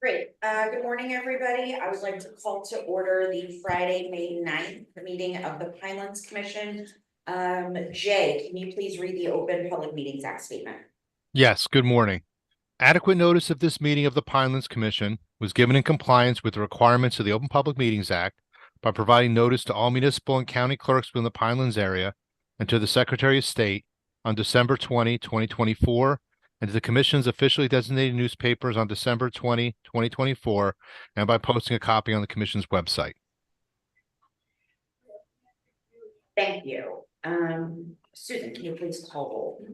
Great. Good morning, everybody. I would like to call to order the Friday, May 9th, the meeting of the Pinelands Commission. Jay, can you please read the Open Public Meetings Act statement? Yes, good morning. Adequate notice of this meeting of the Pinelands Commission was given in compliance with the requirements of the Open Public Meetings Act by providing notice to all municipal and county clerks within the Pinelands area and to the Secretary of State on December 20, 2024, and to the Commission's officially designated newspapers on December 20, 2024, and by posting a copy on the Commission's website. Thank you. Susan, can you please call roll?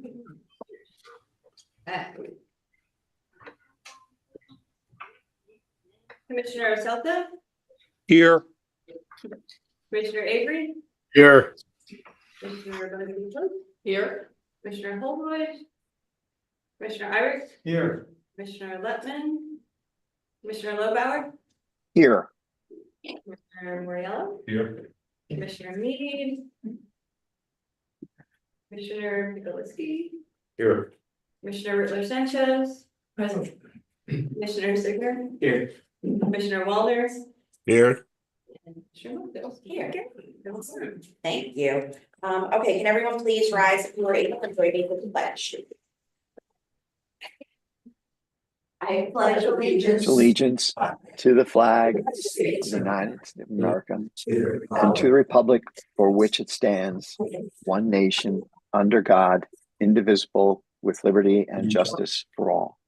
Commissioner Celta? Here. Commissioner Avery? Here. Commissioner Bonavito? Here. Commissioner Holroyd? Commissioner Irish? Here. Commissioner Letman? Commissioner Lobauer? Here. Commissioner Moriello? Here. Commissioner Meade? Commissioner Mikulicki? Here. Commissioner Rittler Sanchez? Present. Commissioner Signer? Here. Commissioner Wallner? Here. And Commissioner Moffitt? Here. Thank you. Okay, can everyone please rise if you are able to join me with the pledge? I pledge allegiance to the flag of the United States of America and to the republic for which it stands, one nation, under God, indivisible, with liberty and justice for all.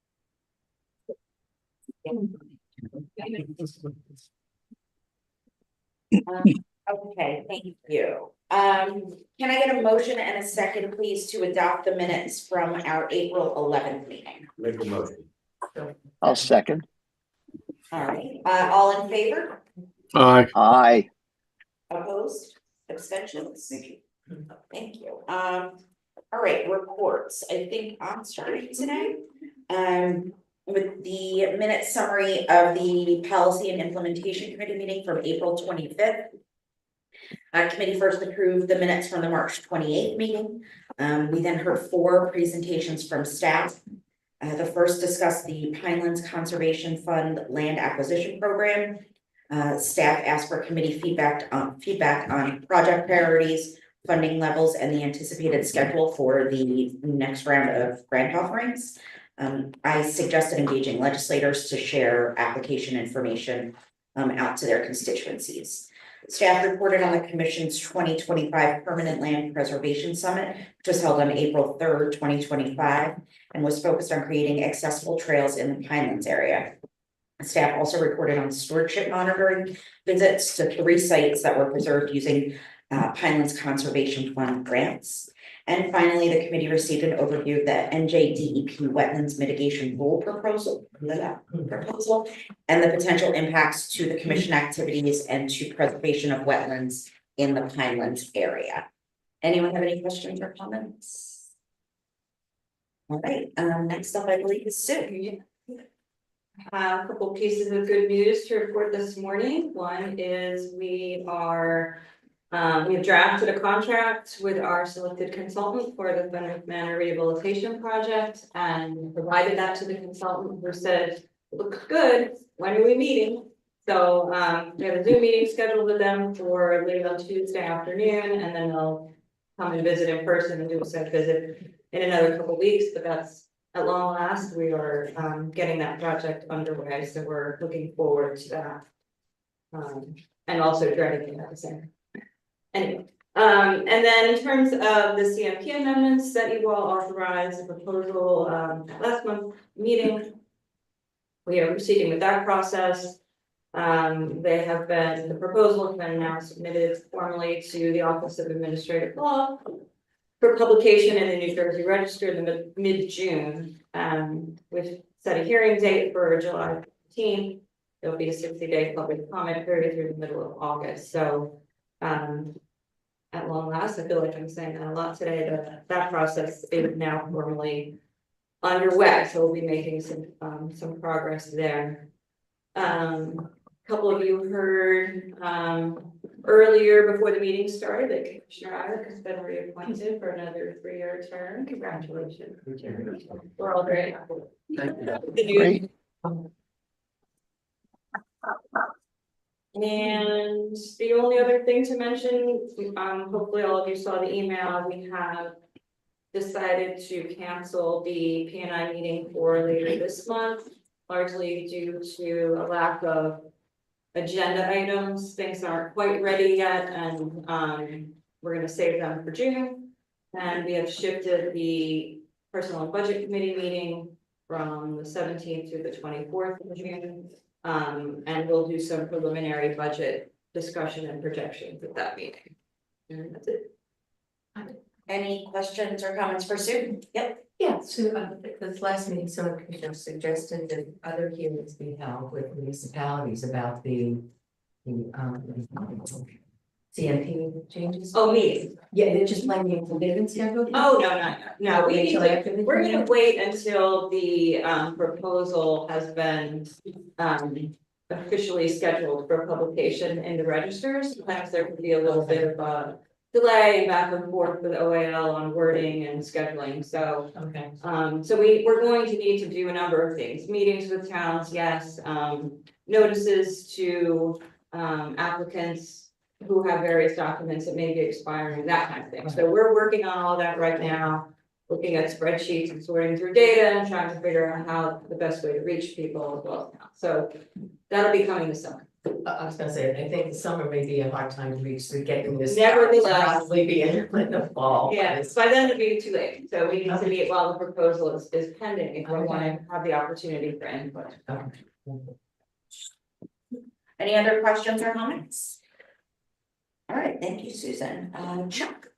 Okay, thank you. Can I get a motion and a second, please, to adopt the minutes from our April 11th meeting? Make a motion. I'll second. All right, all in favor? Aye. Aye. Opposed? Abstentions? Thank you. All right, reports. I think I'm starting today. With the minute summary of the Policy and Implementation Committee meeting from April 25th. Committee first approved the minutes from the March 28th meeting. We then heard 4 presentations from staff. The first discussed the Pinelands Conservation Fund Land Acquisition Program. Staff asked for committee feedback on project priorities, funding levels, and the anticipated schedule for the next round of grant offerings. I suggested engaging legislators to share application information out to their constituencies. Staff reported on the Commission's 2025 Permanent Land Preservation Summit, which was held on April 3rd, 2025, and was focused on creating accessible trails in the Pinelands area. Staff also reported on stewardship monitoring visits to 3 sites that were preserved using Pinelands Conservation Fund grants. And finally, the committee received an overview of the NJDEP Wetlands Mitigation Rule proposal and the potential impacts to the commission activities and to preservation of wetlands in the Pinelands area. Anyone have any questions or comments? All right, next up, I believe, is Sue. A couple pieces of good news to report this morning. One is we have drafted a contract with our selected consultant for the Fenwick Manor Rehabilitation Project and provided that to the consultant, who said, "It looks good, when are we meeting?" So we have a Zoom meeting scheduled with them for late on Tuesday afternoon, and then they'll come and visit in person and do a site visit in another couple of weeks, but that's at long last. We are getting that project underway, so we're looking forward to that. And also dreading it at the same time. Anyway, and then in terms of the CMP amendments that you all authorized, the proposal at last month's meeting, we are proceeding with that process. The proposal has been now submitted formally to the Office of Administrative Law for publication in the New Jersey Register in the mid-June. We've set a hearing date for July 15th. There'll be a 60-day public comment period through the middle of August. So at long last, I feel like I'm saying that a lot today, that process is now formally underway. So we'll be making some progress there. A couple of you heard earlier before the meeting started that Commissioner Irick has been reappointed for another 3-year term. Congratulations. We're all very happy. Great. And the only other thing to mention, hopefully all of you saw the email, we have decided to cancel the P&I meeting for later this month, largely due to a lack of agenda items. Things aren't quite ready yet, and we're gonna save them for June. And we have shifted the Personnel and Budget Committee meeting from the 17th to the 24th of June. And we'll do some preliminary budget discussion and projections at that meeting. And that's it. Any questions or comments for Sue? Yep. Yeah, so this last meeting, some of you suggested that other hearings be held with municipalities about the CMP changes. Oh, meeting. Yeah, they're just planning to they've been scheduled. Oh, no, we need Until to, after the we're gonna hearing? wait until the proposal has been officially scheduled for publication in the registers. Sometimes there could be a little bit of a delay back and forth with OAL on wording and scheduling, so. Okay. So we're going to need to do a number of things, meetings with towns, yes, notices to applicants who have various documents that may be expiring, that kind of thing. So we're working on all that right now, looking at spreadsheets and sorting through data and trying to figure out how the best way to reach people as well. So that'll be coming this summer. I was gonna say, I think the summer may be a hard time to reach, to get this. Nevertheless. Probably be in the fall. Yeah, by then it'd be too late, so we need to meet while the proposal is pending, if we want to have the opportunity for input. Any other questions or comments? All right, thank you, Susan. Chuck.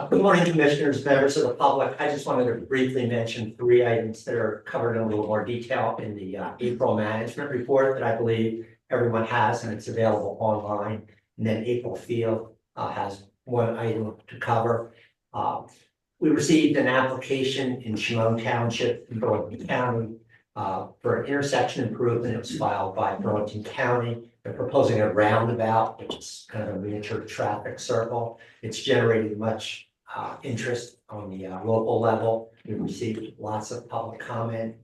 Good morning, commissioners, members of the public. I just wanted to briefly mention 3 items that are covered in a little more detail in the April management report that I believe everyone has, and it's available online. And then April Field has 1 item to cover. We received an application in Chemung Township in Burlington County for an intersection improvement. It was filed by Burlington County. They're proposing a roundabout, which is kind of a miniature traffic circle. It's generated much interest on the local level. We've received lots of public comment.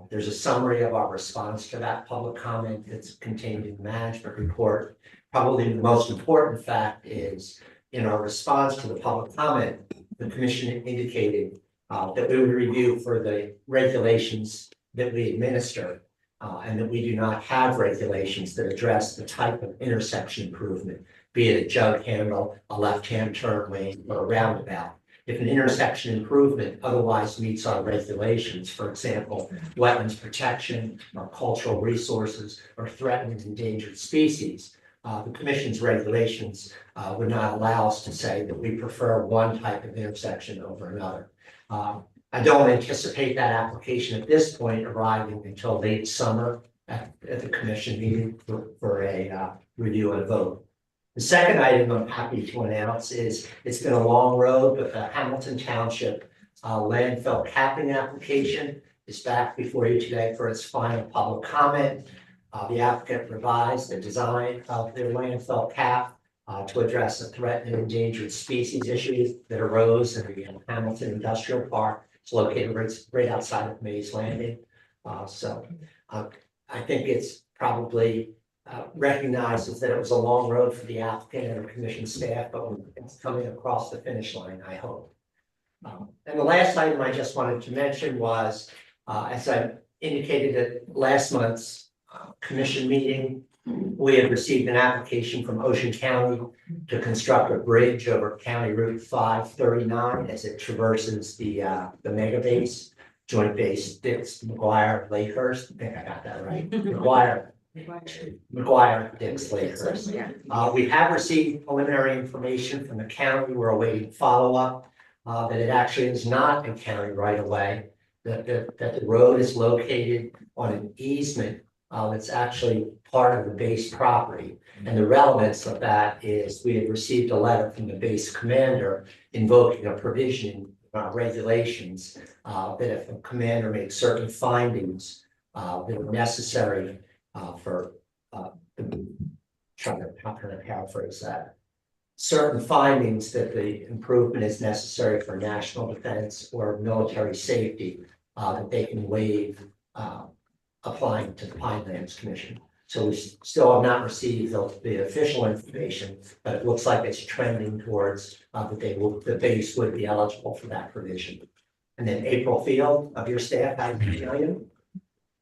There's a summary of our response to that public comment that's contained in the management report. Probably the most important fact is in our response to the public comment, the commission indicated that we would review for the regulations that we administer. And that we do not have regulations that address the type of intersection improvement, be it a jug handle, a left-hand turn lane, or a roundabout. If an intersection improvement otherwise meets our regulations, for example, wetlands protection, or cultural resources, or threatened and endangered species, the commission's regulations would not allow us to say that we prefer one type of intersection over another. I don't anticipate that application at this point arriving until late summer at the commission meeting for a review and a vote. The second item I'm happy to announce is it's been a long road, but the Hamilton Township landfill capping application is back before you today for its final public comment. The applicant revised the design of their landfill cap to address the threatened and endangered species issues that arose in the Hamilton Industrial Park. It's located right outside of Mays Landing. I think it's probably recognizes that it was a long road for the applicant and the commission staff, but it's coming across the finish line, I hope. And the last item I just wanted to mention was, as I indicated at last month's commission meeting, we have received an application from Ocean County to construct a bridge over County Route 539 as it traverses the mega base, joint base Dix, McGuire, Lakehurst. I think I got that right. McGuire, Dix, Lakehurst. We have received preliminary information from the county. We're awaiting follow-up that it actually is not a county right away, that the road is located on an easement that's actually part of the base property. And the relevance of that is we had received a letter from the base commander invoking a provision in regulations that if a commander makes certain findings that are necessary for how can I paraphrase that? Certain findings that the improvement is necessary for national defense or military safety, that they can waive applying to the Pinelands Commission. So we still have not received the official information, but it looks like it's trending towards that they would be eligible for that provision. And then April Field of your staff, I can tell you.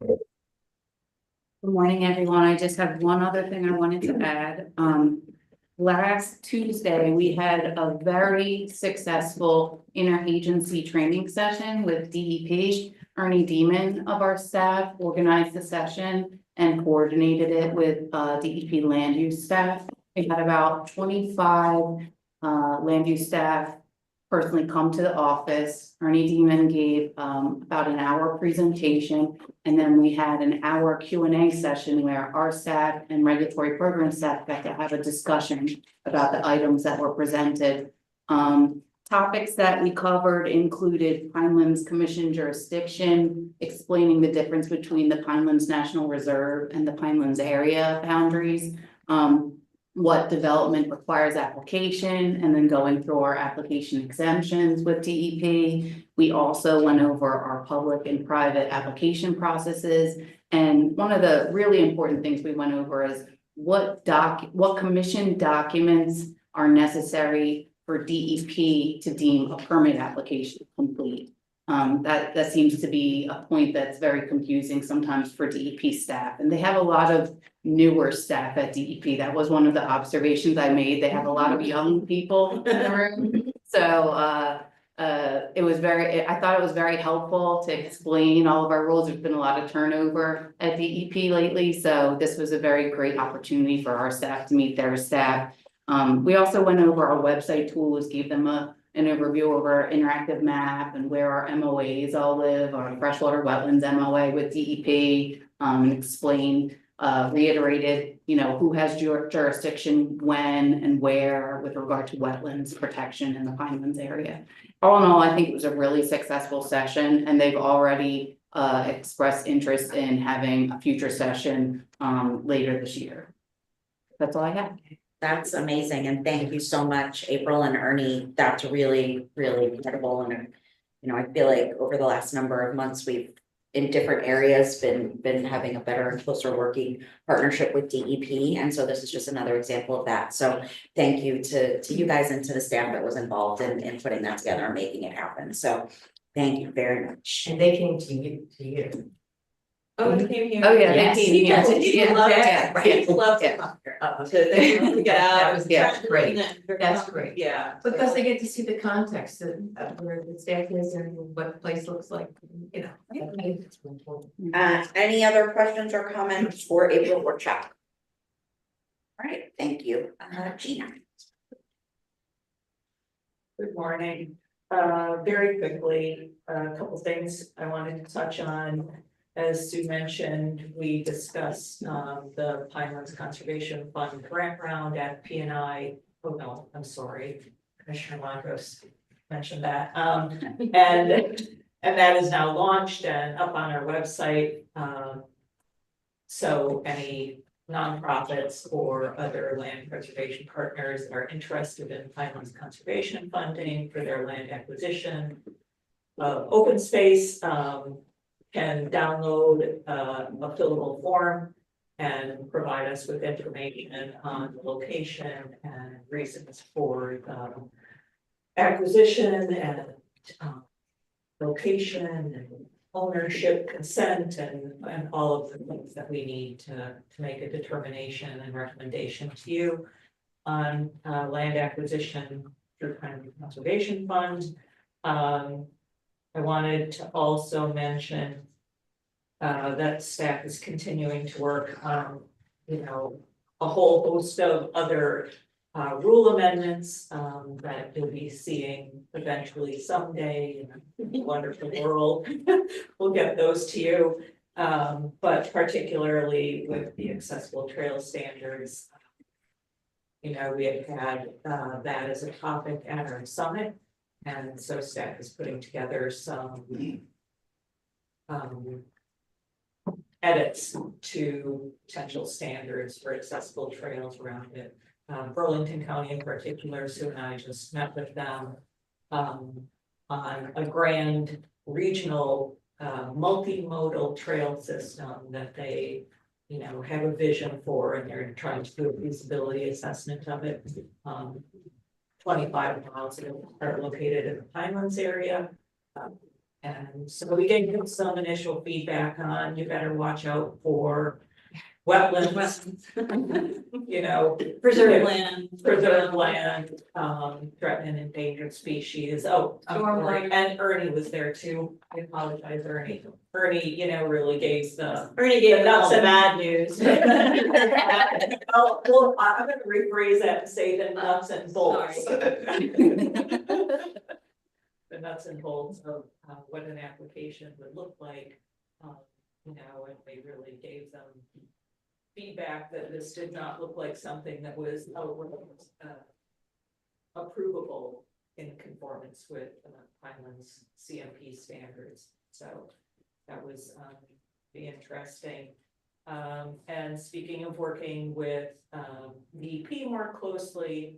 Good morning, everyone. I just have one other thing I wanted to add. Last Tuesday, we had a very successful interagency training session with DEP. Ernie Demon of our staff organized the session and coordinated it with DEP land use staff. We had about 25 land use staff personally come to the office. Ernie Demon gave about an hour presentation, and then we had an hour Q&A session where our staff and regulatory program staff got to have a discussion about the items that were presented. Topics that we covered included Pinelands Commission jurisdiction, explaining the difference between the Pinelands National Reserve and the Pinelands area boundaries, what development requires application, and then going through our application exemptions with DEP. We also went over our public and private application processes. And one of the really important things we went over is what commission documents are necessary for DEP to deem a permit application complete. That seems to be a point that's very confusing sometimes for DEP staff, and they have a lot of newer staff at DEP. That was one of the observations I made. They have a lot of young people in the room. So I thought it was very helpful to explain all of our rules. There's been a lot of turnover at DEP lately, so this was a very great opportunity for our staff to meet their staff. We also went over our website tools, gave them an overview of our interactive map and where our MOAs all live, our freshwater wetlands MOA with DEP, explained, reiterated, who has jurisdiction when and where with regard to wetlands protection in the Pinelands area. All in all, I think it was a really successful session, and they've already expressed interest in having a future session later this year. That's all I have. That's amazing, and thank you so much, April and Ernie. That's really, really incredible. And I feel like over the last number of months, we've in different areas been having a better and closer working partnership with DEP. And so this is just another example of that. So thank you to you guys and to the staff that was involved in putting that together and making it happen. So thank you very much. And they came to you. Oh, they came here. Oh, yeah, they Yes. came here. Yes, Yeah, people love yeah, it, right. people love to Yeah. come here, they want to get out. That was- yeah, try to great. connect, That's great. Yeah. Because they get to see the context of where the staff is and what the place looks like, I think it's really important. Any other questions or comments for April or Chuck? All right, thank you. Gina. Good morning. Very quickly, a couple things I wanted to touch on. As Sue mentioned, we discussed the Pinelands Conservation Fund grant round at PNI. Oh, no, I'm sorry. Commissioner Montrose mentioned that. And that is now launched and up on our website. So any nonprofits or other land preservation partners that are interested in Pinelands conservation funding for their land acquisition, open space, can download a fillable form and provide us with information on the location and reasons for acquisition and location and ownership, consent, and all of the things that we need to make a determination and recommendation to you on land acquisition through Pinelands Conservation Fund. I wanted to also mention that staff is continuing to work on, a whole host of other rule amendments that you'll be seeing eventually someday in a wonderful world. We'll get those to you, but particularly with the accessible trail standards. We have had that as a topic at our summit. And so staff is putting together some edits to potential standards for accessible trails around it. Burlington County in particular, Sue and I just met with them on a grand regional multimodal trail system that they have a vision for, and they're trying to do a feasibility assessment of it. 25 miles are located in the Pinelands area. And so we gave them some initial feedback on, you better watch out for wetlands, preserve land, threatened and endangered species. Oh, I'm sorry, and Ernie was there too. I apologize, Ernie. Ernie, really gave the nuts and bad news. Well, I'm gonna rephrase that and say the nuts and bolts. The nuts and bolts of what an application would look like, and they really gave them feedback that this did not look like something that was approvable in conformance with Pinelands CMP standards. So that was be interesting. And speaking of working with VP more closely,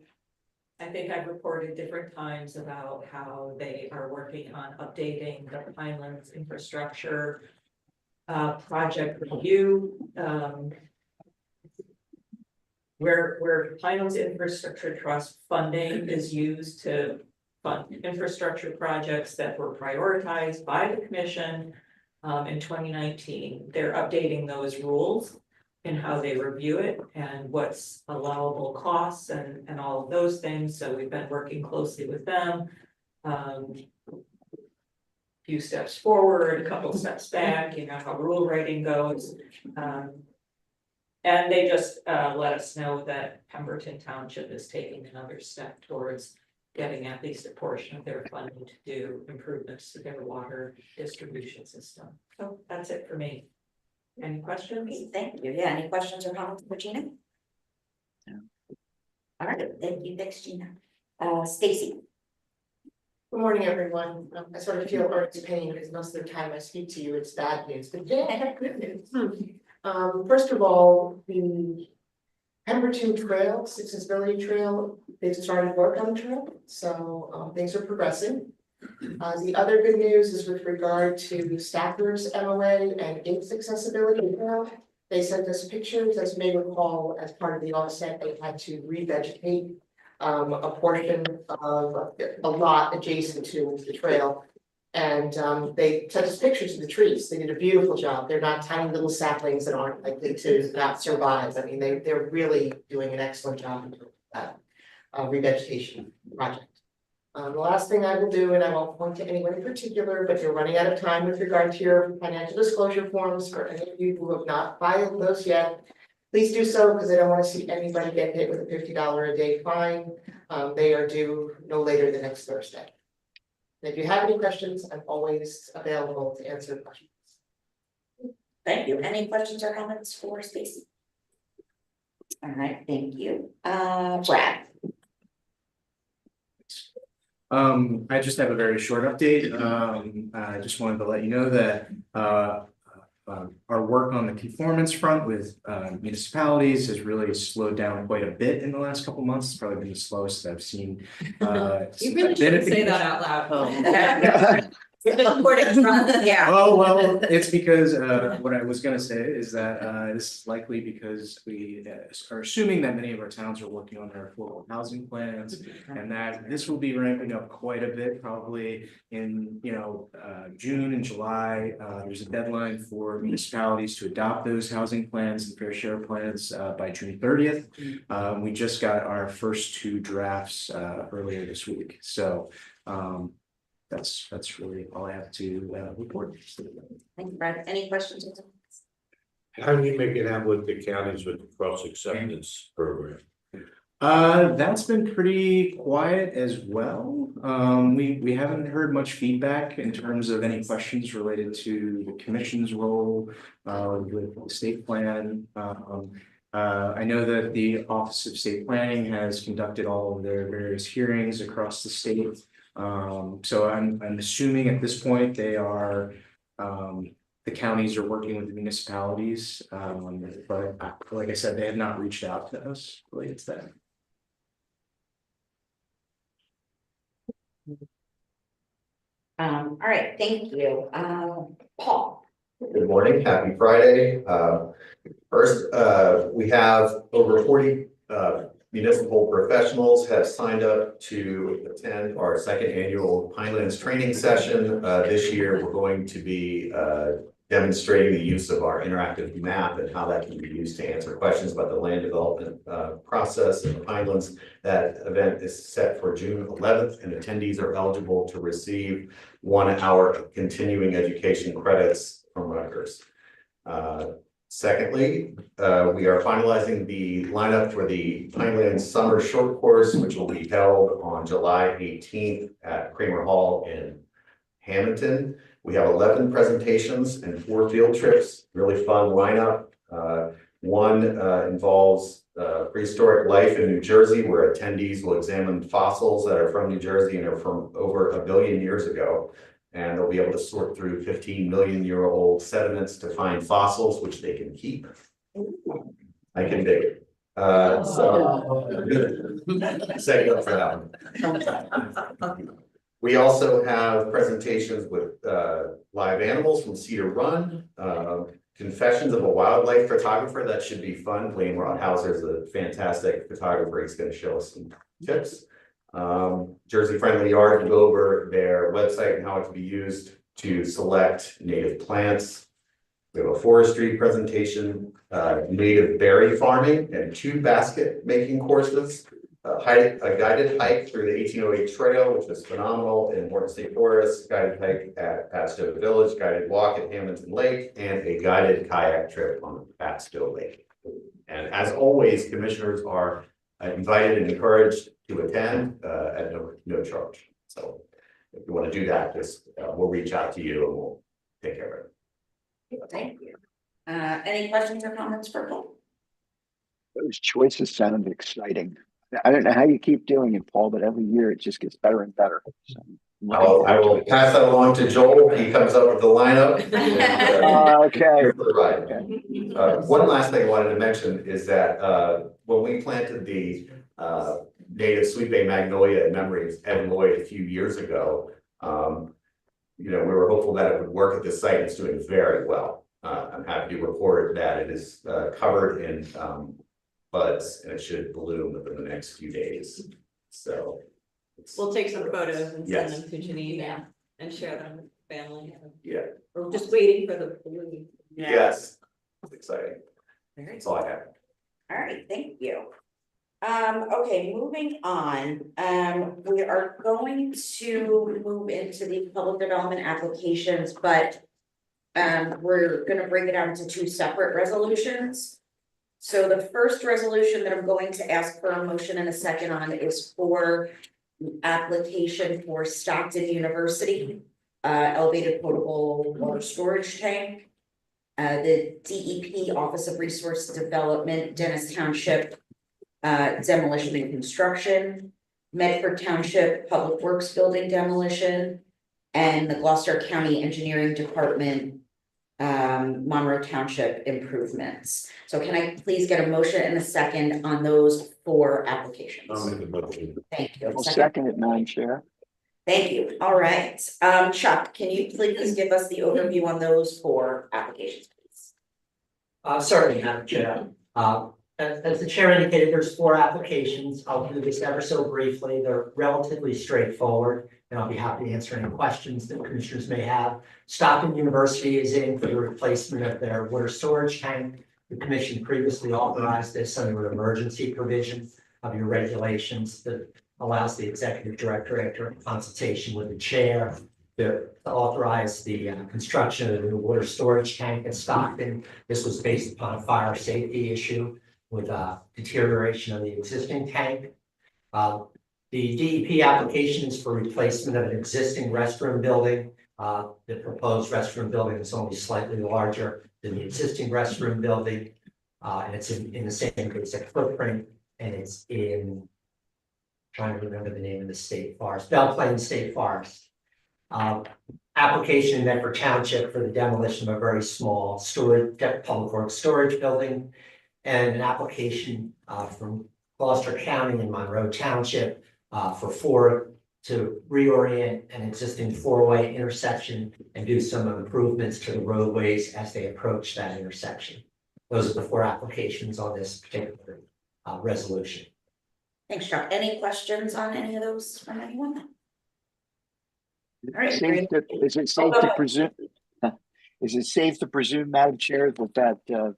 I think I've reported different times about how they are working on updating the Pinelands infrastructure project review. Where Pinelands Infrastructure Trust funding is used to fund infrastructure projects that were prioritized by the commission in 2019. They're updating those rules and how they review it and what's allowable costs and all of those things. So we've been working closely with them. Few steps forward, a couple steps back, how rule writing goes. And they just let us know that Pemberton Township is taking another step towards getting at least a portion of their funding to do improvements to their water distribution system. So that's it for me. Any questions? Thank you. Yeah, any questions or comments for Gina? No. All right, thank you. Thanks, Gina. Stacy. Good morning, everyone. I sort of feel Eric's pain because most of the time I speak to you, it's bad news, but yeah, I have good news. First of all, the Pemberton Trail, Accessibility Trail, they've started work on the trail, so things are progressing. The other good news is with regard to Stafford's MOA and its accessibility trail. They sent us pictures, as you may recall, as part of the offset, they had to revegetate a portion of a lot adjacent to the trail. And they sent us pictures of the trees. They did a beautiful job. They're not tiny little saplings that aren't likely to not survive. I mean, they're really doing an excellent job in that revegetation project. The last thing I will do, and I won't point to anyone in particular, but you're running out of time with regard to your financial disclosure forms. For any of you who have not filed those yet, please do so, because I don't want to see anybody get hit with a $50 a day fine. They are due no later than next Thursday. And if you have any questions, I'm always available to answer questions. Thank you. Any questions or comments for Stacy? All right, thank you. Brad. I just have a very short update. I just wanted to let you know that our work on the conformance front with municipalities has really slowed down quite a bit in the last couple months. It's probably been the slowest I've seen. You really shouldn't say that out loud. Yeah. Oh, well, it's because what I was gonna say is that this is likely because we are assuming that many of our towns are working on their affordable housing plans, and that this will be ramping up quite a bit, probably in June and July. There's a deadline for municipalities to adopt those housing plans and fair share plans by June 30th. We just got our first two drafts earlier this week, so that's really all I have to report. Thank you, Brad. Any questions? How do you make it out with the counties with the cross acceptance program? That's been pretty quiet as well. We haven't heard much feedback in terms of any questions related to the commission's role with the state plan. I know that the Office of State Planning has conducted all of their various hearings across the state. So I'm assuming at this point they are the counties are working with the municipalities, but like I said, they have not reached out to us related to that. All right, thank you. Paul. Good morning, happy Friday. First, we have over 40 municipal professionals have signed up to attend our second annual Pinelands training session. This year, we're going to be demonstrating the use of our interactive map and how that can be used to answer questions about the land development process in the Pinelands. That event is set for June 11th, and attendees are eligible to receive 1 hour of continuing education credits from Rutgers. Secondly, we are finalizing the lineup for the Pinelands Summer Short Course, which will be held on July 18th at Kramer Hall in Hamilton. We have 11 presentations and 4 field trips, really fun lineup. One involves prehistoric life in New Jersey, where attendees will examine fossils that are from New Jersey and are from over 1 billion years ago. And they'll be able to sort through 15 million year old sediments to find fossils, which they can keep. I can dig it. Set you up for that one. We also have presentations with live animals from Cedar Run, Confessions of a Wildlife Photographer. That should be fun. Blaine Rothhauser is a fantastic photographer. He's going to show us some tips. Jersey Friendly Yard will go over their website and how it can be used to select native plants. We have a forestry presentation, native berry farming, and 2 basket making courses. A guided hike through the 1808 trail, which is phenomenal in Morton State Forest, guided hike at Patstow Village, guided walk at Hamilton Lake, and a guided kayak trip on Patstow Lake. And as always, commissioners are invited and encouraged to attend at no charge. So if you want to do that, just we'll reach out to you and we'll take care of it. Thank you. Any questions or comments for Paul? Those choices sound exciting. I don't know how you keep doing it, Paul, but every year it just gets better and better. So I will pass that along to Joel. He comes up with the lineup. Okay. One last thing I wanted to mention is that when we planted the native sweet bay magnolia in memory of Ed Lloyd a few years ago, we were hopeful that it would work at this site. It's doing very well. I'm happy to report that it is covered in buds, and it should bloom within the next few days. So We'll take some photos and Yes. send them to Janine and share them with family. Yeah. We're just waiting for the bloom. Yes, it's exciting. Very That's all I have. All right, thank you. Okay, moving on, we are going to move into the public development applications, but we're gonna break it down into 2 separate resolutions. So the first resolution that I'm going to ask for a motion and a second on is for application for Stockton University, elevated potable water storage tank. The DEP Office of Resource Development, Dennis Township, demolition and construction, Medford Township Public Works Building demolition, and the Gloucester County Engineering Department, Monroe Township improvements. So can I please get a motion and a second on those 4 applications? I'll make a motion. Thank you. I'll second it, Madam Chair. Thank you. All right. Chuck, can you please give us the overview on those 4 applications, please? Certainly, Madam Chair. As the chair indicated, there's 4 applications. I'll do this ever so briefly. They're relatively straightforward, and I'll be happy to answer any questions that commissioners may have. Stockton University is in for the replacement of their water storage tank. The commission previously authorized this under an emergency provision of your regulations that allows the executive director, after consultation with the chair, to authorize the construction of the new water storage tank at Stockton. This was based upon a fire safety issue with deterioration of the existing tank. The DEP application is for replacement of an existing restroom building. The proposed restroom building is only slightly larger than the existing restroom building. And it's in the same basic footprint, and it's in, trying to remember the name of the state forest, Belle Plaine State Forest. Application in Medford Township for the demolition of a very small public works storage building, and an application from Gloucester County and Monroe Township for 4 to reorient an existing four-way intersection and do some improvements to the roadways as they approach that intersection. Those are the four applications on this particular resolution. Thanks, Chuck. Any questions on any of those from anyone? All right, Is great. it safe to presume? Is it safe to presume, Madam Chair, that the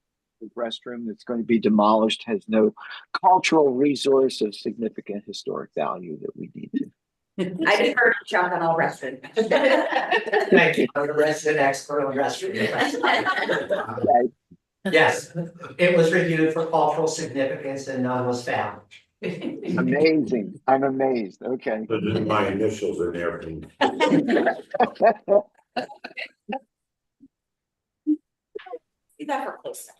restroom that's going to be demolished has no cultural resource of significant historic value that we need to? I defer to Chuck on all restroom. Thank you. I'm a resident expert on restroom. Yes, it was reviewed for cultural significance and none was found. Amazing. I'm amazed. Okay. But then my initials in there. See that for close.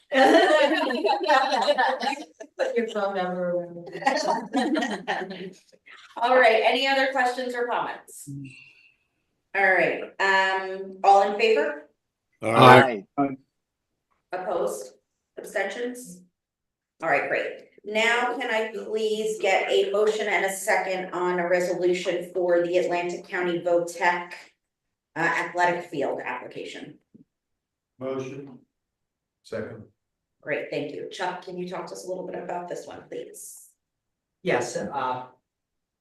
Put your phone number around. All right, any other questions or comments? All right, all in favor? Aye. Opposed? Abstentions? All right, great. Now can I please get a motion and a second on a resolution for the Atlantic County VOTEC athletic field application? Motion. Second. Great, thank you. Chuck, can you talk to us a little bit about this one, please? Yes,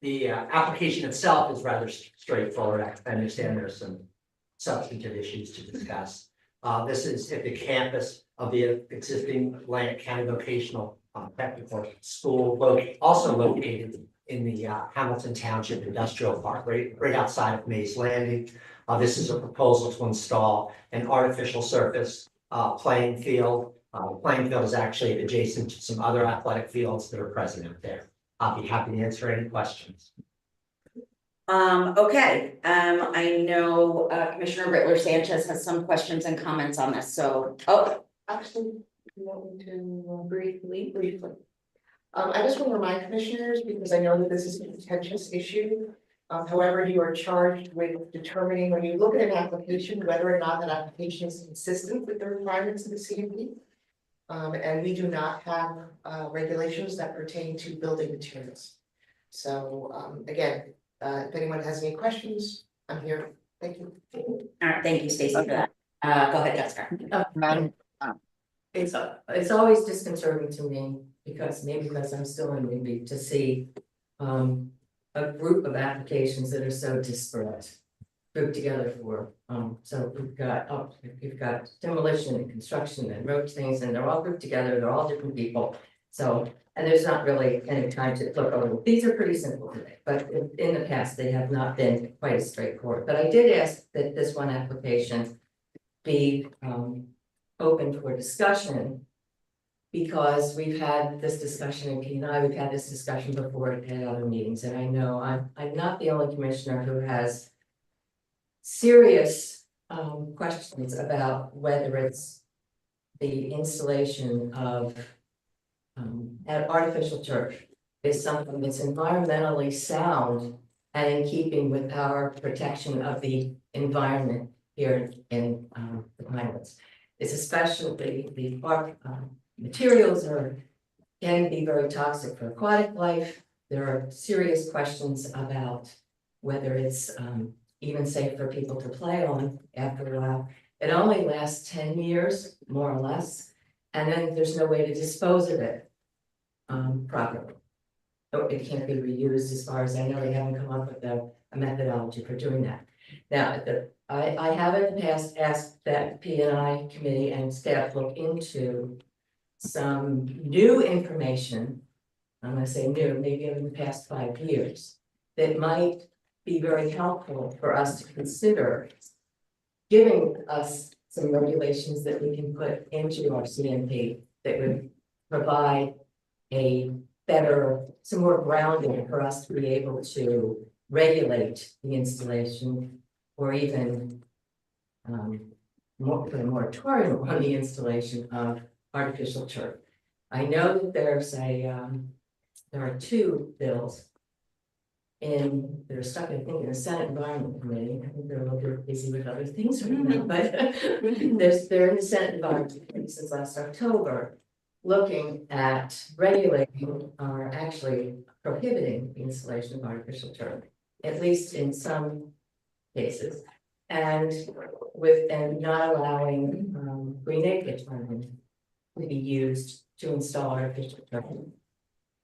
the application itself is rather straightforward. I understand there's some substantive issues to discuss. This is at the campus of the existing Atlantic County Vocational Technical School, also located in the Hamilton Township Industrial Park, right outside of Mays Landing. This is a proposal to install an artificial surface playing field. The playing field is actually adjacent to some other athletic fields that are present out there. I'll be happy to answer any questions. Okay, I know Commissioner Rittler Sanchez has some questions and comments on this, so, Actually, you want me to briefly. I just want to remind commissioners, because I know that this is a contentious issue. However, you are charged with determining when you look at an application, whether or not that application is consistent with the requirements of the CUP. And we do not have regulations that pertain to building materials. So again, if anyone has any questions, I'm here. Thank you. all right, thank you, Stacy, for that. Go ahead, Jessica. Madam, It's always disconcerting to me because I'm still in Newbie to see a group of applications that are so disparate grouped together for, so we've got demolition and construction and road things, and they're all grouped together, they're all different people. So, and there's not really any time to look over. These are pretty simple today, but in the past, they have not been quite as straightforward. But I did ask that this one application be open for discussion, because we've had this discussion in P&I, we've had this discussion before at other meetings, and I know I'm not the only commissioner who has serious questions about whether it's the installation of an artificial turf is something that's environmentally sound and in keeping with our protection of the environment here in the Pinelands. It's especially the materials can be very toxic for aquatic life. There are serious questions about whether it's even safe for people to play on after a while. It only lasts 10 years, more or less, and then there's no way to dispose of it properly. So it can't be reused, as far as I know. They haven't come up with a methodology for doing that. Now, I have in the past asked that P&I committee and staff look into some new information. I'm going to say new, maybe in the past 5 years, that might be very helpful for us to consider giving us some regulations that we can put into our CMP that would provide some more grounding for us to be able to regulate the installation, or even put a moratorium on the installation of artificial turf. I know that there are 2 bills that are stuck, I think, in the Senate Environment Committee. I think they're a little bit busy with other things right now, but they're in the Senate Environment Committee since last October, looking at regulating or actually prohibiting the installation of artificial turf. at least in some cases. And not allowing, green acre farming to be used to install artificial turf.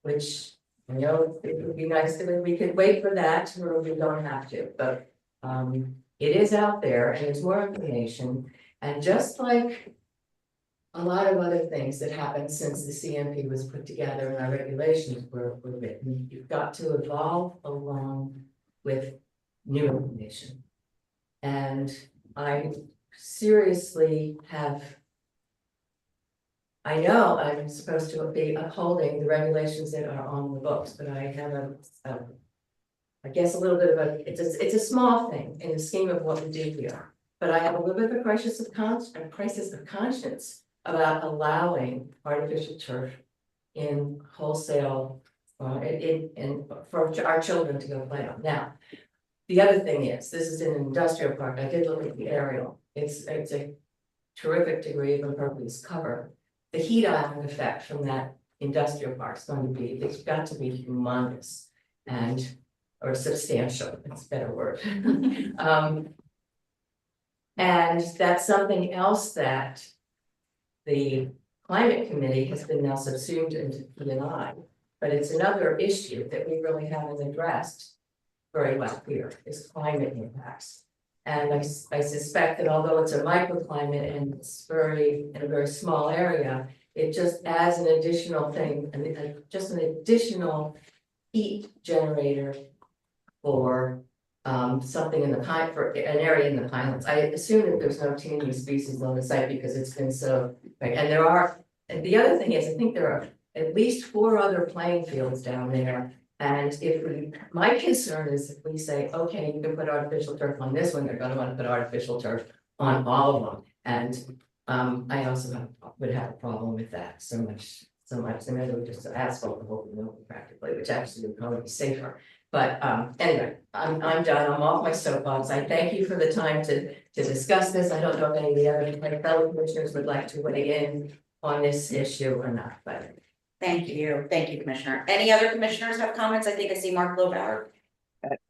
Which, I know it would be nice if we could wait for that, or we don't have to, but, it is out there and there's more information. And just like a lot of other things that happened since the CMP was put together and our regulations were written, you've got to evolve along with new information. And I seriously I know I'm supposed to be upholding the regulations that are on the books, but I have I guess a little bit of it's a small thing in the scheme of what we do here. But I have a little bit of a crisis of conscience about allowing artificial turf in wholesale, for our children to go play on. Now, the other thing is, this is in an industrial park. I did look at the aerial. It's a terrific degree of impervious cover. The heat island effect from that industrial park is going to be, it's got to be humongous or substantial, it's a better word. And that's something else that the climate committee has been now subsumed into P&I, but it's another issue that we really haven't addressed very well here, is climate impacts. And I suspect that although it's a microclimate and it's in a very small area, it just adds an additional thing, and just an additional heat generator for something in for an area in the Pinelands. I assume that there's no teeming species on the site because it's been so, and the other thing is, I think there are at least 4 other playing fields down there. And my concern is if we say, okay, you can put artificial turf on this one, they're gonna want to put artificial turf on all of them. And I also would have a problem with that so much, and then it would just asphalt the whole mill practically, which actually would probably be safer. But anyway, I'm done. I'm off my soapbox. I thank you for the time to discuss this. I don't know if any of the other fellow commissioners would like to weigh in on this issue or not, but. Thank you, Commissioner. Any other commissioners have comments? I think I see Mark Lobauer.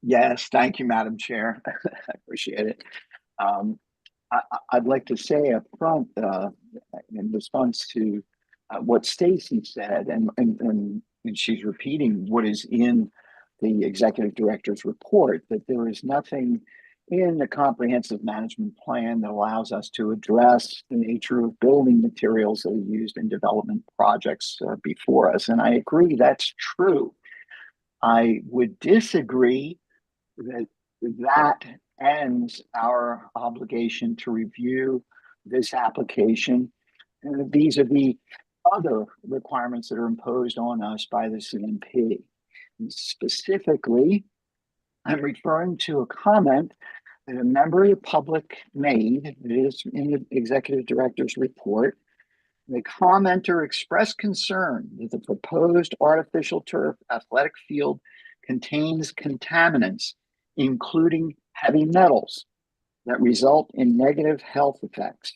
Yes, thank you, Madam Chair. I appreciate it. I'd like to say up front, in response to what Stacy said, and she's repeating what is in the executive director's report, that there is nothing in the comprehensive management plan that allows us to address the nature of building materials that are used in development projects before us. And I agree, that's true. I would disagree that ends our obligation to review this application vis-a-vis other requirements that are imposed on us by the CMP. And specifically, I'm referring to a comment that a member of the public made. It is in the executive director's report. The commenter expressed concern that the proposed artificial turf athletic field contains contaminants, including heavy metals, that result in negative health effects.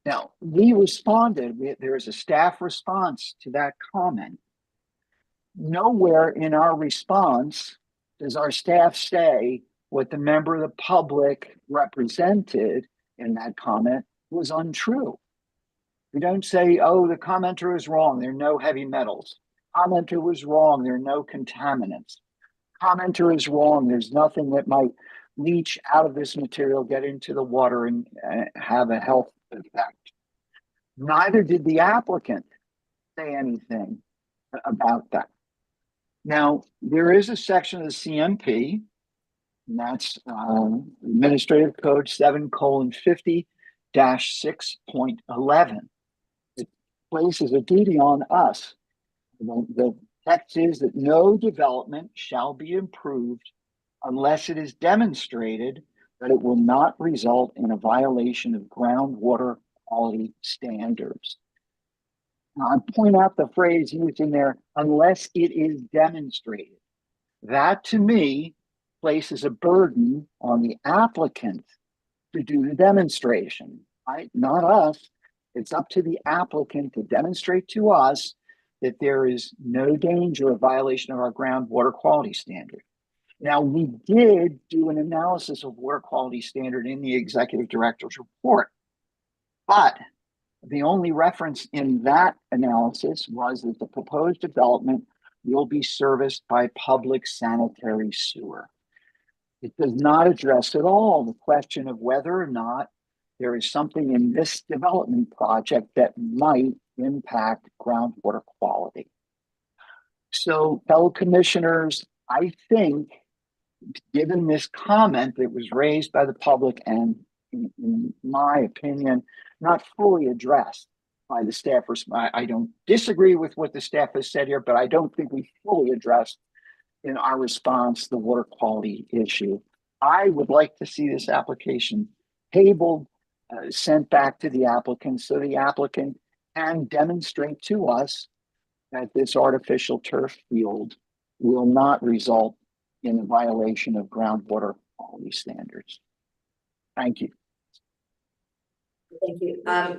Now, we responded, there is a staff response to that comment. Nowhere in our response does our staff say what the member of the public represented in that comment was untrue. We don't say, oh, the commenter is wrong, there are no heavy metals. Commenter was wrong, there are no contaminants. Commenter is wrong, there's nothing that might leach out of this material, get into the water and have a health effect. Neither did the applicant say anything about that. Now, there is a section of the CMP, and that's Administrative Code 7:50-6.11. It places a duty on us. The text is that no development shall be improved unless it is demonstrated that it will not result in a violation of groundwater quality standards. Now, I point out the phrase used in there, unless it is demonstrated. That, to me, places a burden on the applicant to do the demonstration, right? Not us. It's up to the applicant to demonstrate to us that there is no danger of violation of our groundwater quality standard. Now, we did do an analysis of water quality standard in the executive director's report, but the only reference in that analysis was that the proposed development will be serviced by public sanitary sewer. It does not address at all the question of whether or not there is something in this development project that might impact groundwater quality. So, fellow commissioners, I think, given this comment that was raised by the public and, in my opinion, not fully addressed by the staffers, I don't disagree with what the staff has said here, but I don't think we fully addressed in our response the water quality issue. I would like to see this application tabled, sent back to the applicant so the applicant can demonstrate to us that this artificial turf field will not result in a violation of groundwater quality standards. Thank you. Thank you. Yeah.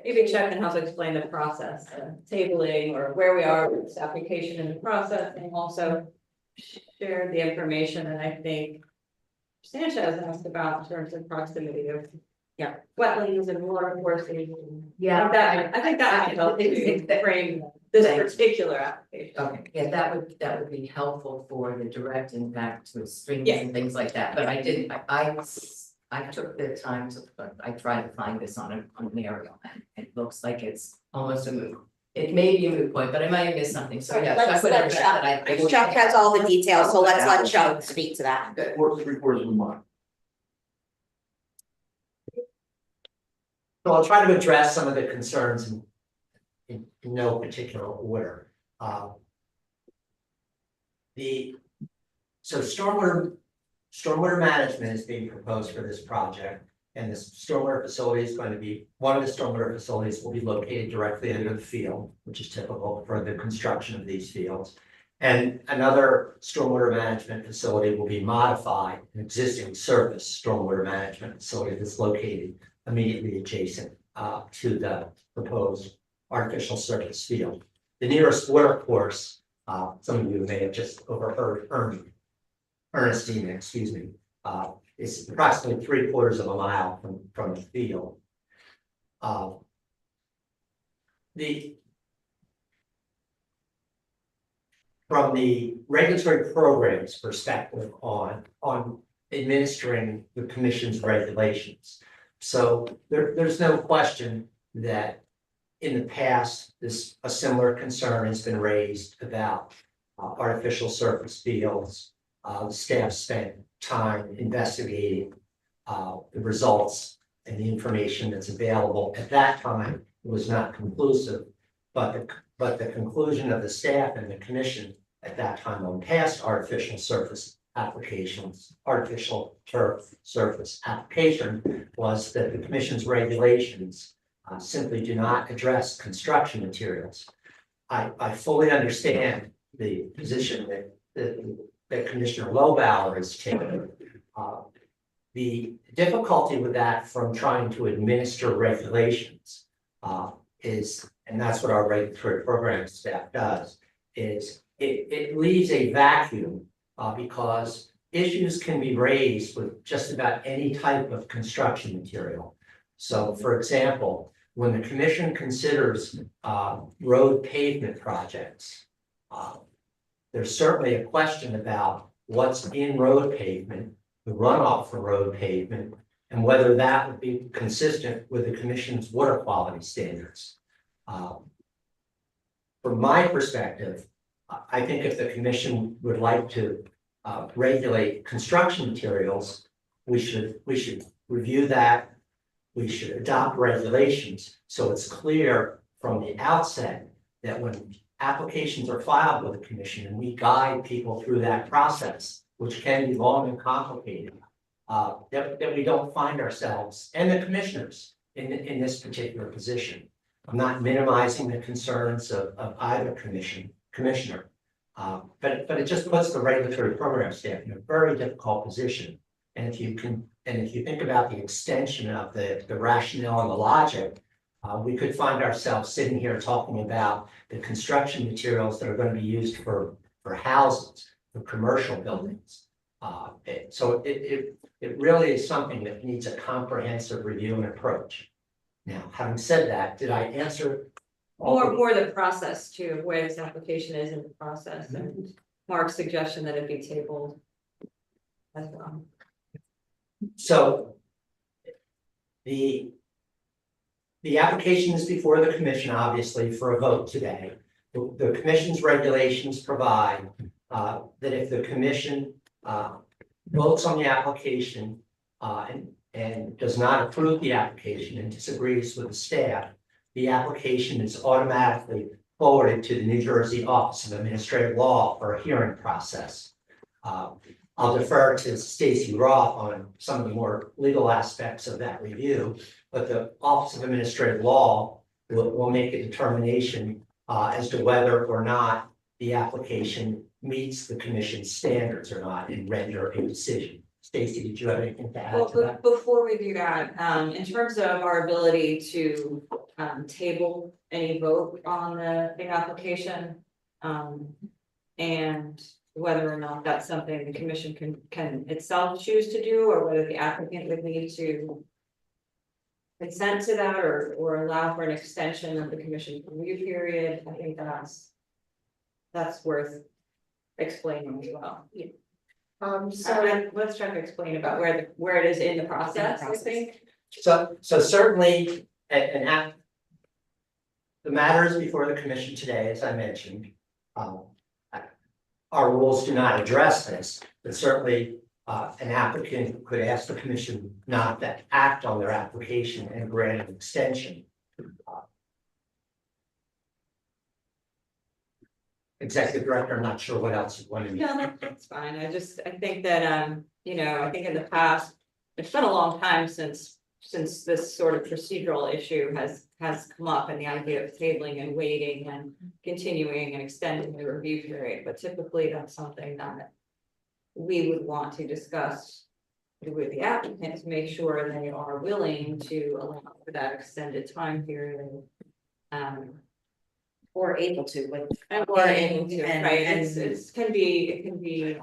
Maybe Chuck can help explain the process, tabling or where we are with this application in the process, and also share the information that I think Sanchez asked about in terms of proximity of wetlands and water courses. Yeah, I think that might help to frame this particular application. Okay, yeah, that would be helpful for the direct impact to streams Yeah. and things like that, but I didn't, I took the time to, I tried to find this on an aerial, and it looks like it's almost a moot. It may be a moot point, but I might have missed something, so yeah. Let's Chuck would let address Chuck, that. I- Chuck has all the details, so let's let Chuck speak to that. That works 3/4 of a mile. So I'll try to address some of the concerns in no particular order. So stormwater management is being proposed for this project. And this stormwater facility is going to be, one of the stormwater facilities will be located directly under the field, which is typical for the construction of these fields. And another stormwater management facility will be modified, an existing surface stormwater management facility that's located immediately adjacent to the proposed artificial surface field. The nearest water course, some of you may have just overheard Ernestine, excuse me, is approximately 3/4 of a mile from the field. From the regulatory programs perspective on administering the commission's regulations. So there's no question that in the past, a similar concern has been raised about artificial surface fields. The staff spent time investigating the results and the information that's available. At that time, it was not conclusive, but the conclusion of the staff and the commission at that time on past artificial surface applications, artificial turf surface application, was that the commission's regulations simply do not address construction materials. I fully understand the position that Commissioner Lobauer is taking. The difficulty with that from trying to administer regulations is, and that's what our regulatory program staff does, is it leaves a vacuum because issues can be raised with just about any type of construction material. So for example, when the commission considers road pavement projects, there's certainly a question about what's in road pavement, the runoff from road pavement, and whether that would be consistent with the commission's water quality standards. From my perspective, I think if the commission would like to regulate construction materials, we should review that. We should adopt regulations so it's clear from the outset that when applications are filed with the commission and we guide people through that process, which can be long and complicated, that we don't find ourselves and the commissioners in this particular position. I'm not minimizing the concerns of either commissioner, but it just puts the regulatory program staff in a very difficult position. And if you think about the extension of the rationale and the logic, we could find ourselves sitting here talking about the construction materials that are going to be used for houses, the commercial buildings. So it really is something that needs a comprehensive review and approach. Now, having said that, did I answer? More the process too, where this application is in the process, and Mark's suggestion that it be tabled as well. So the application is before the commission, obviously, for a vote today. The commission's regulations provide that if the commission votes on the application and does not approve the application and disagrees with the staff, the application is automatically forwarded to the New Jersey Office of Administrative Law for a hearing process. I'll defer to Stacy Roth on some of the more legal aspects of that review, but the Office of Administrative Law will make a determination as to whether or not the application meets the commission's standards or not and render a decision. Stacy, did you have anything to add to that? Before we do that, in terms of our ability to table any vote on the application, and whether or not that's something the commission can itself choose to do, or whether the applicant would need to consent to that or allow for an extension of the commission review period, I think that's worth explaining as well. So let's try to explain about where it is in the process, I think. So certainly, the matter is before the commission today, as I mentioned. Our rules do not address this, but certainly an applicant could ask the commission not to act on their application and grant an extension. Executive Director, I'm not sure what else you wanted me to. No, that's fine. I think that, you know, I think in the past, it's been a long time since this sort of procedural issue has come up, and the idea of tabling and waiting and continuing and extending the review period, but typically that's something that we would want to discuss with the applicant to make sure they are willing to allow for that extended time period. Or able to, like. Or able to, and- right, and- it can be,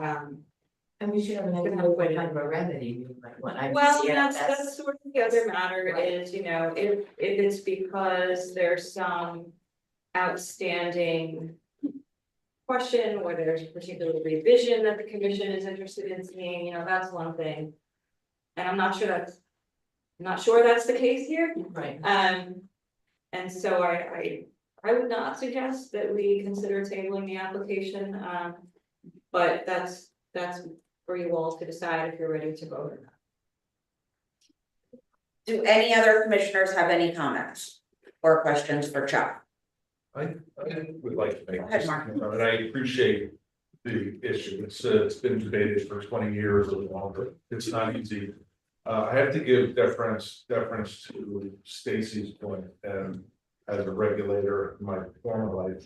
And we should have another way of a remedy, like what I. well, that's sort of the other matter is, you know, if it's because there's some outstanding question, or there's a particular revision that the commission is interested in seeing, you know, that's one thing. And I'm not sure that's the case here. Right. And so I would not suggest that we consider tabling the application, but that's for you all to decide if you're ready to vote or not. Do any other commissioners have any comments or questions for Chuck? I would like to make Go ahead, this Mark. comment, and I appreciate the issue. It's been debated for 20 years or longer. It's not easy. I have to give deference to Stacy's point, and as a regulator in my former life,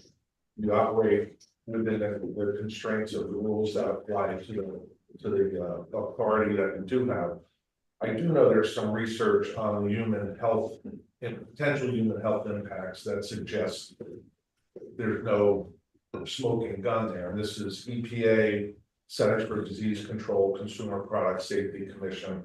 you operate within the constraints of the rules that apply to the authority that you do have. I do know there's some research on human health and potential human health impacts that suggests there's no smoking gun there. And this is EPA, Centers for Disease Control, Consumer Product Safety Commission.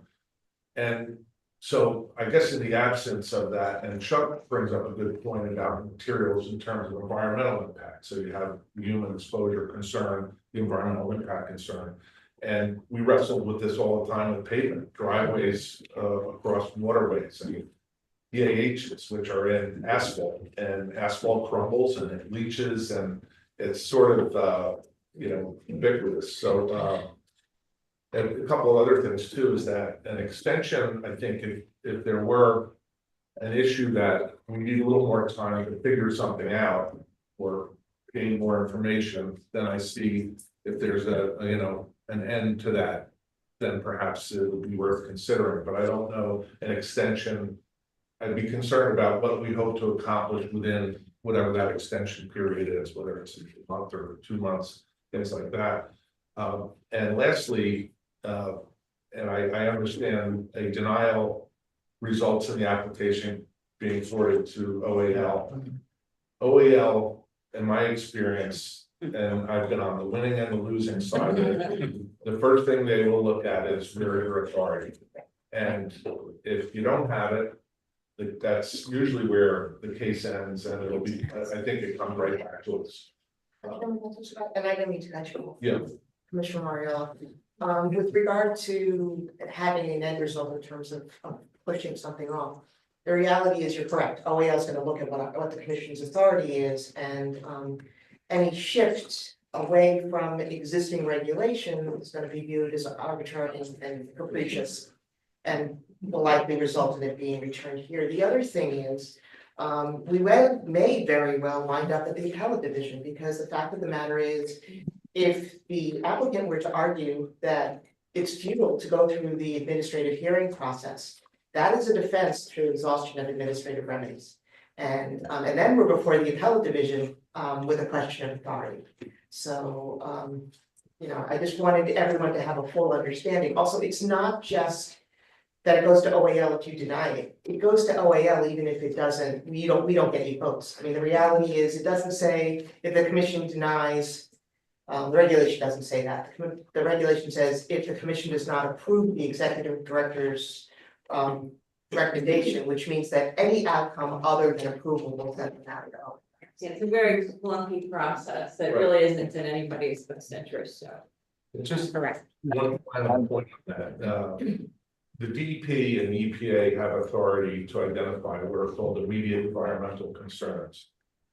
And so I guess in the absence of that, and Chuck brings up a good point about materials in terms of environmental impact. So you have human exposure concern, the environmental impact concern. And we wrestled with this all the time with pavement, driveways across waterways, and PAHs, which are in asphalt, and asphalt crumbles and it leaches, and it's sort of ubiquitous. So and a couple of other things too is that an extension, I think if there were an issue that we need a little more time to figure something out or gain more information, then I see if there's an end to that, then perhaps it would be worth considering. But I don't know an extension. I'd be concerned about what we hope to accomplish within whatever that extension period is, whether it's a month or 2 months, things like that. And lastly, and I understand a denial results in the application being forwarded to OAL. OAL, in my experience, and I've been on the winning and the losing side of it, the first thing they will look at is your authority. And if you don't have it, that's usually where the case ends, and it'll be, I think it comes right back to us. And I didn't mean to cut you off. Yeah. Commissioner Mario, with regard to having an end result in terms of pushing something off. The reality is, you're correct, OAL is gonna look at what the commission's authority is, and any shift away from existing regulation is gonna be viewed as arbitrary and capricious. And will likely result in it being returned here. The other thing is, we may very well wind up at the appellate division, because the fact of the matter is, if the applicant were to argue that it's futile to go through the administrative hearing process, that is a defense through exhaustion of administrative remedies. And then we're before the appellate division, with a question of authority. So, you know, I just wanted everyone to have a full understanding. Also, it's not just that it goes to OAL if you deny it. It goes to OAL even if it doesn't, we don't get any votes. I mean, the reality is, it doesn't say if the commission denies, the regulation doesn't say that. The regulation says if the commission does not approve the executive director's recommendation, which means that any outcome other than approval will send it out. Yeah, it's a very clunky process that really isn't in anybody's best interest, so. Just Correct. one final point on that. The DEP and the EPA have authority to identify what are called immediate environmental concerns.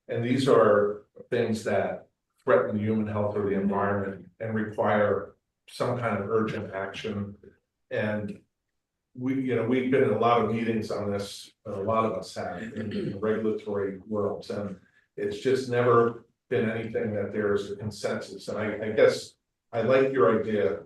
And these are things that threaten the human health or the environment and require some kind of urgent action. And we've been in a lot of meetings on this, a lot of us have in the regulatory worlds, and it's just never been anything that there's a consensus. And I guess I like your idea,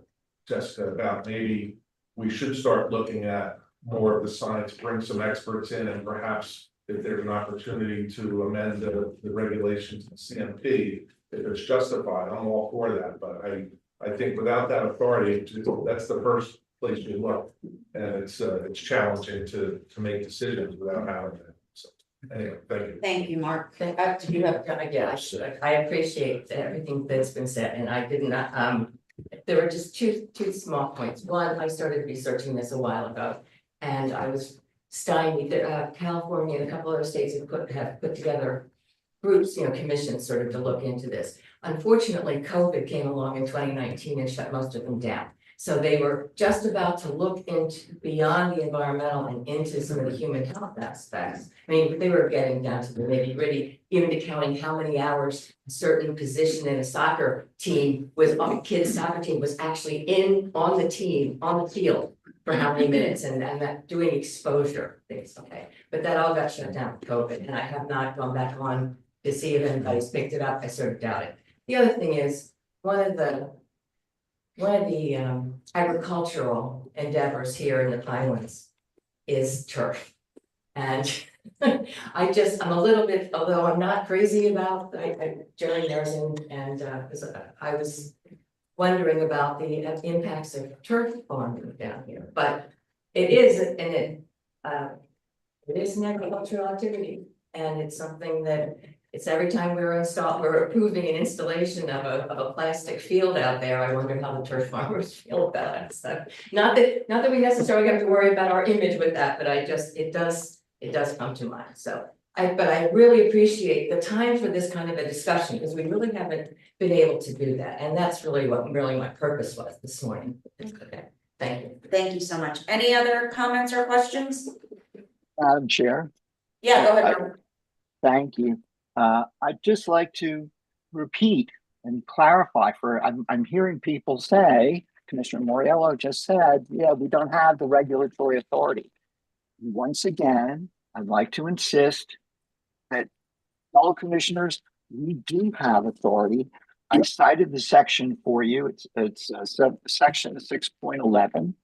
Jessica, about maybe we should start looking at more of the science, bring some experts in, and perhaps if there's an opportunity to amend the regulations in CMP, if it's justified, I'm all for that. But I think without that authority, that's the first place you look. And it's challenging to make decisions without having that. So anyway, thank you. Thank you, Mark. Do you have, yeah, I appreciate everything that's been said, and I did not, there were just two small points. One, I started researching this a while ago, and I was stymied. California and a couple other states have put together groups, commissions sort of to look into this. Unfortunately, COVID came along in 2019 and shut most of them down. So they were just about to look into beyond the environmental and into some of the human health aspects. I mean, they were getting down to the nitty gritty, even to counting how many hours a certain position in a soccer team was, a kid's soccer team was actually on the field for how many minutes, and that doing exposure things, okay? But that all got shut down with COVID, and I have not gone back on to see if anybody's picked it up. I sort of doubt it. The other thing is, one of the agricultural endeavors here in the Pinelands is turf. And I'm a little bit, although I'm not crazy about, Jerry knows, and I was wondering about the impacts of turf farming down here, but it is an agricultural activity, and it's something that it's every time we're approving an installation of a plastic field out there. I wonder how the turf farmers feel about it. So not that we necessarily have to worry about our image with that, but it does come to mind. So but I really appreciate the time for this kind of a discussion, because we really haven't been able to do that. And that's really what my purpose was this morning. Okay. Thank you. Thank you so much. Any other comments or questions? Madam Chair. Yeah, go ahead. Norm. Thank you. I'd just like to repeat and clarify I'm hearing people say, Commissioner Moriello just said, yeah, we don't have the regulatory authority. Once again, I'd like to insist that fellow commissioners, we do have authority. I cited the section for you. It's section 6.11.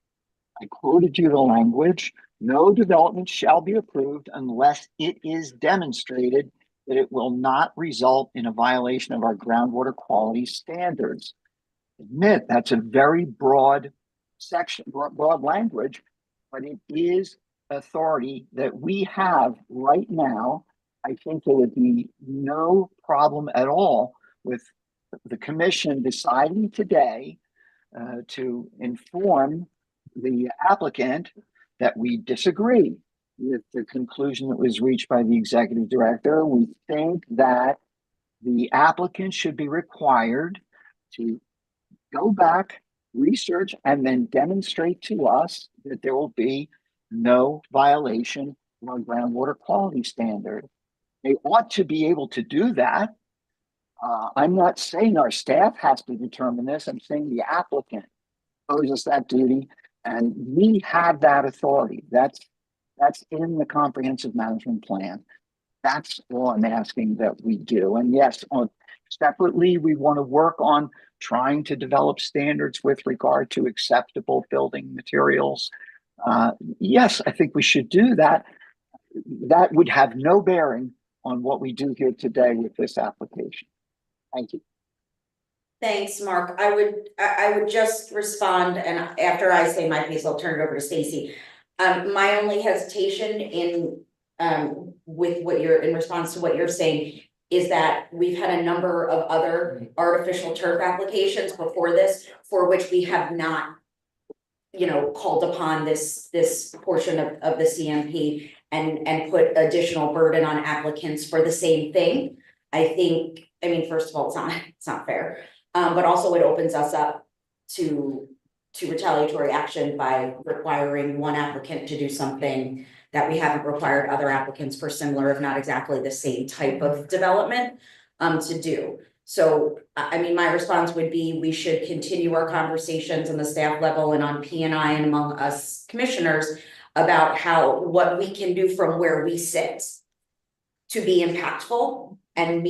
I quoted you the language. No development shall be approved unless it is demonstrated that it will not result in a violation of our groundwater quality standards. Admit that's a very broad section, broad language, but it is authority that we have right now. I think there would be no problem at all with the commission deciding today to inform the applicant that we disagree with the conclusion that was reached by the executive director. We think that the applicant should be required to go back, research, and then demonstrate to us that there will be no violation of our groundwater quality standard. They ought to be able to do that. I'm not saying our staff has to determine this. I'm saying the applicant owes us that duty, and we have that authority. That's in the comprehensive management plan. That's all I'm asking that we do. And yes, separately, we want to work on trying to develop standards with regard to acceptable building materials. Yes, I think we should do that. That would have no bearing on what we do here today with this application. Thank you. Thanks, Mark. I would just respond, and after I say my piece, I'll turn it over to Stacy. My only hesitation in with what you're in response to what you're saying is that we've had a number of other artificial turf applications before this for which we have not, you know, called upon this portion of the CMP and put additional burden on applicants for the same thing. I mean, first of all, it's not fair. But also it opens us up to retaliatory action by requiring one applicant to do something that we haven't required other applicants for similar, if not exactly the same type of development, to do. So, I mean, my response would be we should continue our conversations on the staff level and on P&I and among us commissioners about what we can do from where we sit to be impactful and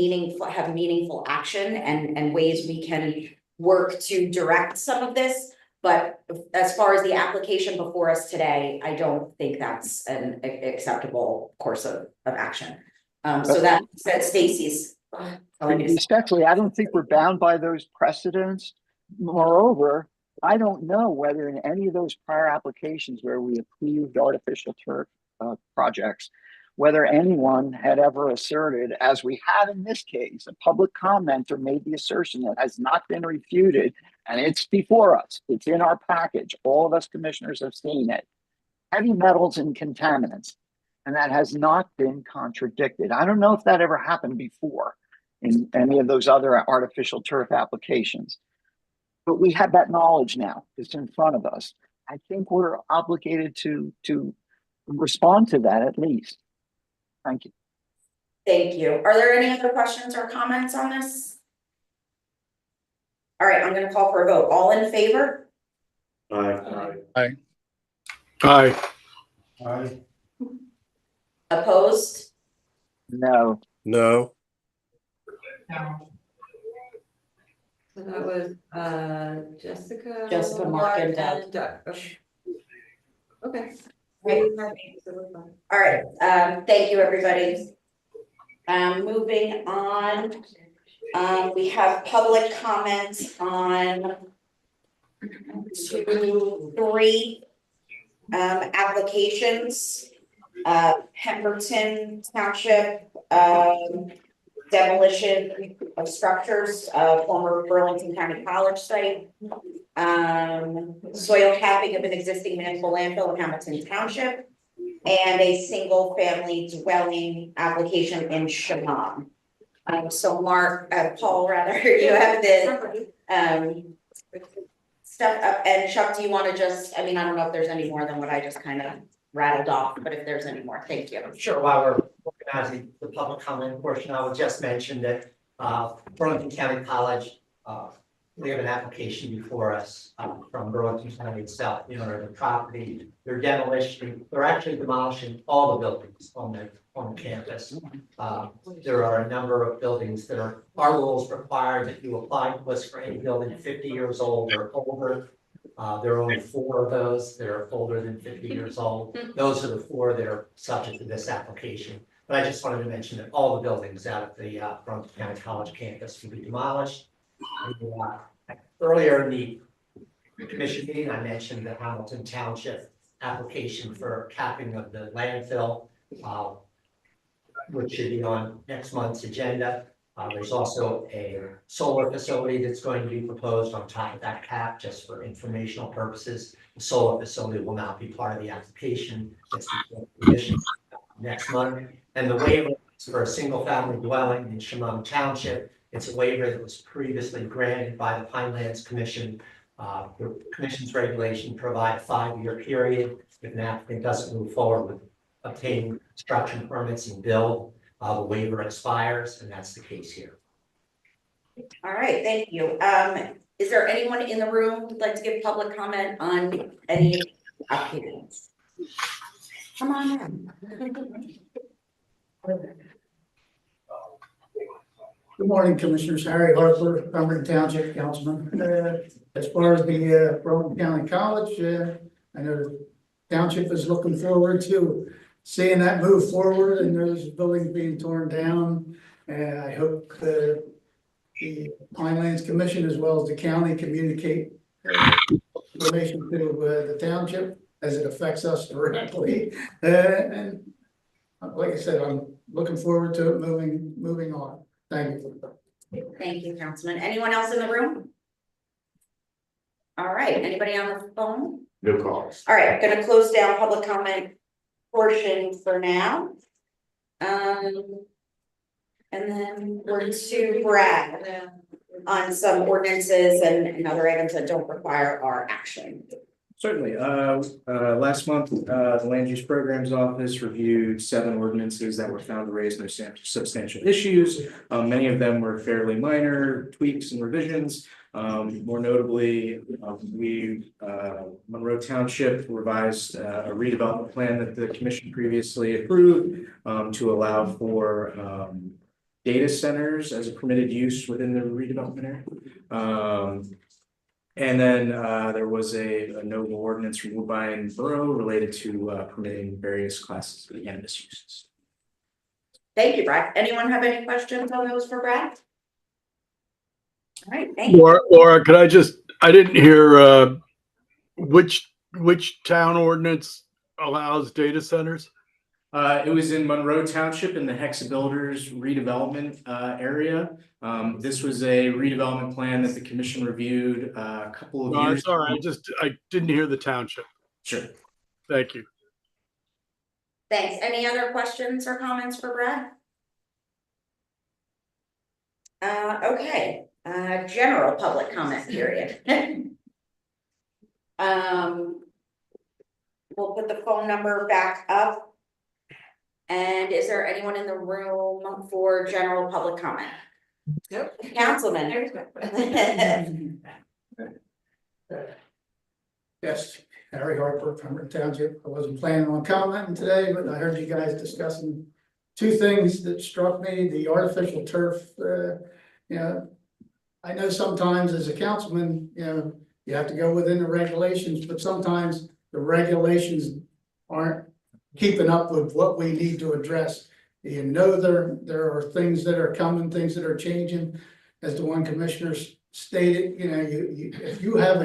have meaningful action and ways we can work to direct some of this. But as far as the application before us today, I don't think that's an acceptable course of action. So that said, Stacy's. Respectfully, I don't think we're bound by those precedents. Moreover, I don't know whether in any of those prior applications where we approved artificial turf projects, whether anyone had ever asserted, as we have in this case, a public commenter made the assertion that has not been refuted, and it's before us. It's in our package. All of us commissioners have seen it. Heavy metals and contaminants, and that has not been contradicted. I don't know if that ever happened before in any of those other artificial turf applications, but we have that knowledge now. It's in front of us. I think we're obligated to respond to that at least. Thank you. Thank you. Are there any other questions or comments on this? All right, I'm going to call for a vote. All in favor? Aye. Aye. Aye. Aye. Opposed? No. No. So that was Jessica. Jessica, Mark, and Doug. Okay. All right, thank you, everybody. Moving on, we have public comments on 2, 3 applications. Pemberton Township demolition of structures, former Burlington County College site. Soil capping of an existing municipal landfill in Hamilton Township, and a single family dwelling application in Shannon. So Mark, Paul rather, you have the stuff up, and Chuck, do you want to just, I mean, I don't know if there's any more than what I just kind of rattled off, but if there's any more, thank you. Sure, while we're organizing the public comment portion, I would just mention that Burlington County College, we have an application before us from Burlington County itself, the owner of the property. They're actually demolishing all the buildings on the campus. There are a number of buildings that our rules require that you apply to us for any building 50 years old or older. There are only 4 of those that are older than 50 years old. Those are the 4 that are subject to this application. But I just wanted to mention that all the buildings out of the Burlington County College campus will be demolished. Earlier in the commission meeting, I mentioned the Hamilton Township application for capping of the landfill, which should be on next month's agenda. There's also a solar facility that's going to be proposed on top of that cap, just for informational purposes. The solar facility will now be part of the application that's before the commission next month. And the waiver is for a single family dwelling in Chemung Township. It's a waiver that was previously granted by the Pinelands Commission. The commission's regulation provide a 5-year period if an applicant doesn't move forward with obtaining construction permits and build. The waiver expires, and that's the case here. All right, thank you. Is there anyone in the room who'd like to give public comment on any applications? Come on in. Good morning, Commissioners. Harry Harper, Pembroke Township Councilman. As far as the Burlington County College, I know the township is looking forward to seeing that move forward and those buildings being torn down. I hope the Pinelands Commission as well as the county communicate information to the township as it affects us directly. And like I said, I'm looking forward to it moving on. Thank you. Thank you, Councilman. Anyone else in the room? All right, anybody on the phone? No calls. All right, gonna close down public comment portion for now. And then we're to Brad on some ordinances and other items that don't require our action. Certainly. Last month, the Land Use Programs Office reviewed 7 ordinances that were found to raise no substantial issues. Many of them were fairly minor tweaks and revisions. More notably, Monroe Township revised a redevelopment plan that the commission previously approved to allow for data centers as a permitted use within the redevelopment area. And then there was a notable ordinance removed by Borough related to permitting various classes of cannabis uses. Thank you, Brad. Anyone have any questions on those for Brad? All right, thank you. Laura, could I didn't hear which town ordinance allows data centers? It was in Monroe Township in the Hexa Builders redevelopment area. This was a redevelopment plan that the commission reviewed a couple of years. It's all right. I didn't hear the township. Sure. Thank you. Thanks. Any other questions or comments for Brad? Okay, general public comment period. We'll put the phone number back up. And is there anyone in the room for general public comment? Nope. Councilman. Yes, Harry Harper, Pembroke Township. I wasn't planning on commenting today, but I heard you guys discussing 2 things that struck me. The artificial turf, I know sometimes as a councilman, you have to go within the regulations, but sometimes the regulations aren't keeping up with what we need to address. There are things that are coming, things that are changing. As the one commissioner stated, if you have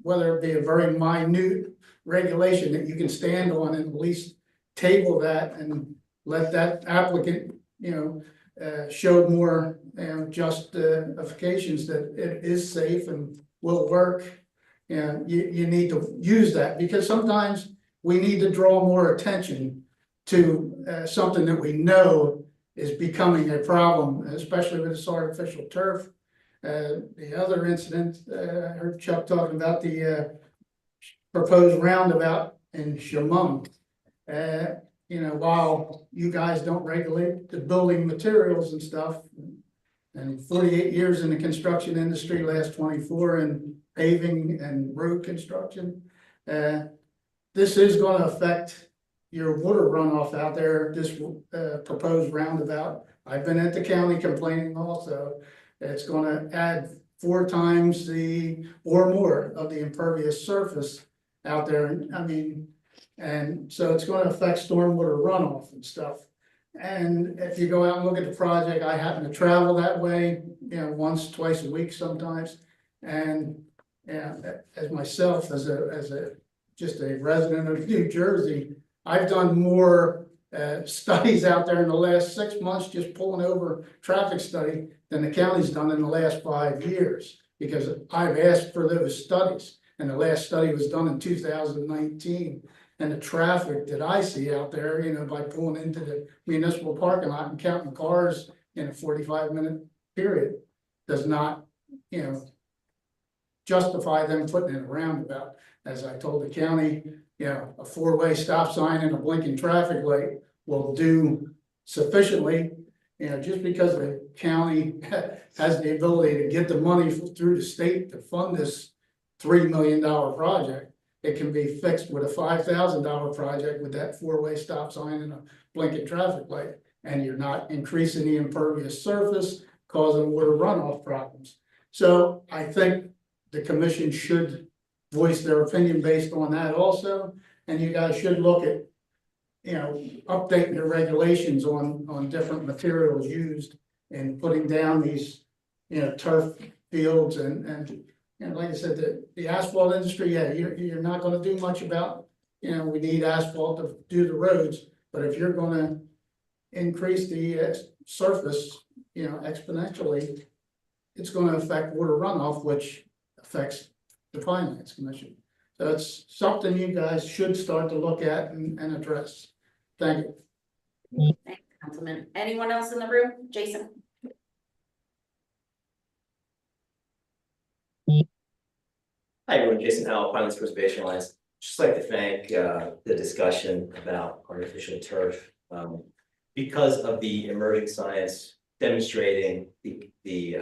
whether it be a very minute regulation that you can stand on and at least table that and let that applicant, show more, justifications that it is safe and will work. And you need to use that because sometimes we need to draw more attention to something that we know is becoming a problem, especially with this artificial turf. The other incident, I heard Chuck talking about the proposed roundabout in Chemung. While you guys don't regulate the building materials and stuff, and 48 years in the construction industry, last 24 in paving and road construction, this is going to affect your water runoff out there, this proposed roundabout. I've been at the county complaining also. It's going to add 4 times or more of the impervious surface out there. And so it's going to affect stormwater runoff and stuff. And if you go out and look at the project, I happen to travel that way, once, twice a week sometimes. And as myself, as just a resident of New Jersey, I've done more studies out there in the last 6 months, just pulling over traffic study than the county's done in the last 5 years. Because I've asked for those studies, and the last study was done in 2019. And the traffic that I see out there, by pulling into the municipal parking lot and counting cars in a 45-minute period does not, justify them putting in a roundabout. As I told the county, a 4-way stop sign and a blinking traffic light will do sufficiently. Just because the county has the ability to get the money through the state to fund this $3 million project, it can be fixed with a $5,000 project with that 4-way stop sign and a blinking traffic light. And you're not increasing the impervious surface, causing water runoff problems. So I think the commission should voice their opinion based on that also. And you guys should look at, updating your regulations on different materials used and putting down these, turf fields and like I said, the asphalt industry, you're not gonna do much about, we need asphalt to do the roads, but if you're gonna increase the surface, exponentially, it's gonna affect water runoff, which affects the Pinelands Commission. So it's something you guys should start to look at and address. Thank you. Thanks, Councilman. Anyone else in the room? Jason? Hi, everyone. Jason Howell, Pinelands Preservation Alliance. Just like to thank the discussion about artificial turf because of the emerging science demonstrating the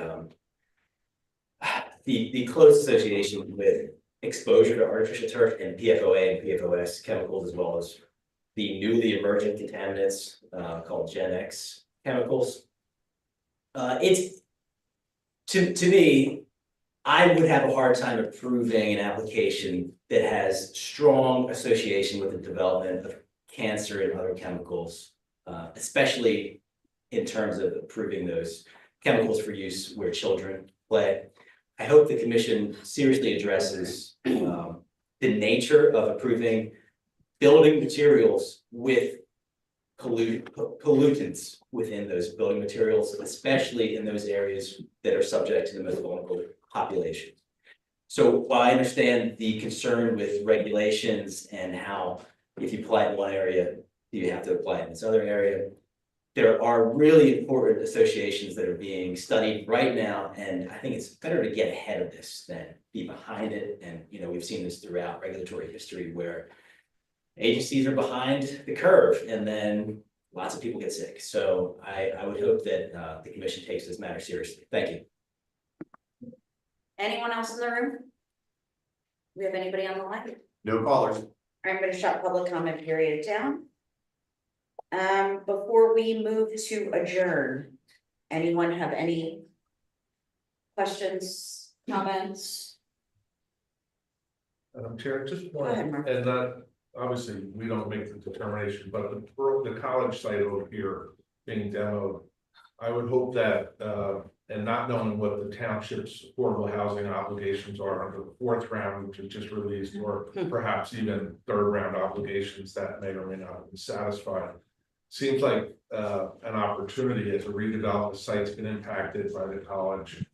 close association with exposure to artificial turf and PFOA and PFOS chemicals, as well as the newly emergent contaminants called Gen X chemicals. It's to me, I would have a hard time approving an application that has strong association with the development of cancer and other chemicals, especially in terms of approving those chemicals for use where children play. I hope the commission seriously addresses the nature of approving building materials with pollutants within those building materials, especially in those areas that are subject to the most vulnerable population. So while I understand the concern with regulations and how if you apply it in one area, you have to apply it in this other area, there are really important associations that are being studied right now, and I think it's better to get ahead of this than be behind it. And we've seen this throughout regulatory history where agencies are behind the curve and then lots of people get sick. So I would hope that the commission takes this matter seriously. Thank you. Anyone else in the room? Do we have anybody on the line? No callers. I'm gonna shut public comment period down. Before we move to adjourn, anyone have any questions, comments? Chair, just Go one, ahead, Mark. and that, obviously, we don't make the determination, but the college site over here being demoed, I would hope that, and not knowing what the township's affordable housing obligations are under the 4th round, which is just released, or perhaps even 3rd round obligations that may or may not have been satisfied. Seems like an opportunity as a redevelopment site's been impacted by the college.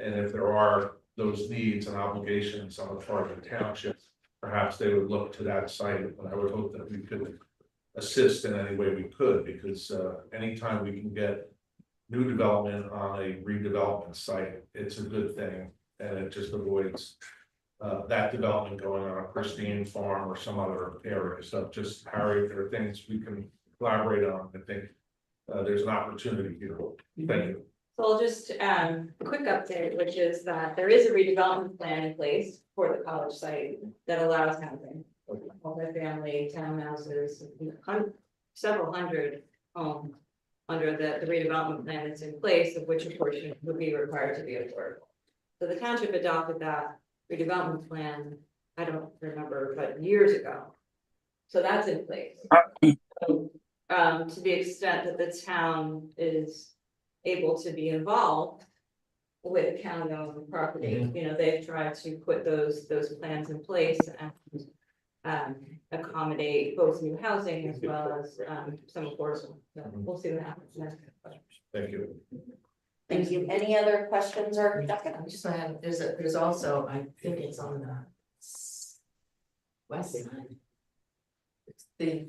And if there are those needs and obligations on the part of the township, perhaps they would look to that site. And I would hope that we could assist in any way we could, because anytime we can get new development on a redevelopment site, it's a good thing. And it just avoids that development going on a pristine farm or some other area. So just, Harry, there are things we can collaborate on. I think there's an opportunity here. Thank you. So I'll just a quick update, which is that there is a redevelopment plan in place for the college site that allows housing, multifamily townhouses, several hundred homes under the redevelopment plan that's in place, of which a portion would be required to be affordable. So the township adopted that redevelopment plan, I don't remember, but years ago. So that's in place. To the extent that the town is able to be involved with county-owned property, they've tried to put those plans in place and accommodate both new housing as well as some affordable. So we'll see what happens next. Thank you. Thank you. Any other questions or? I just want to have, there's also, I think it's on the west side. It's the,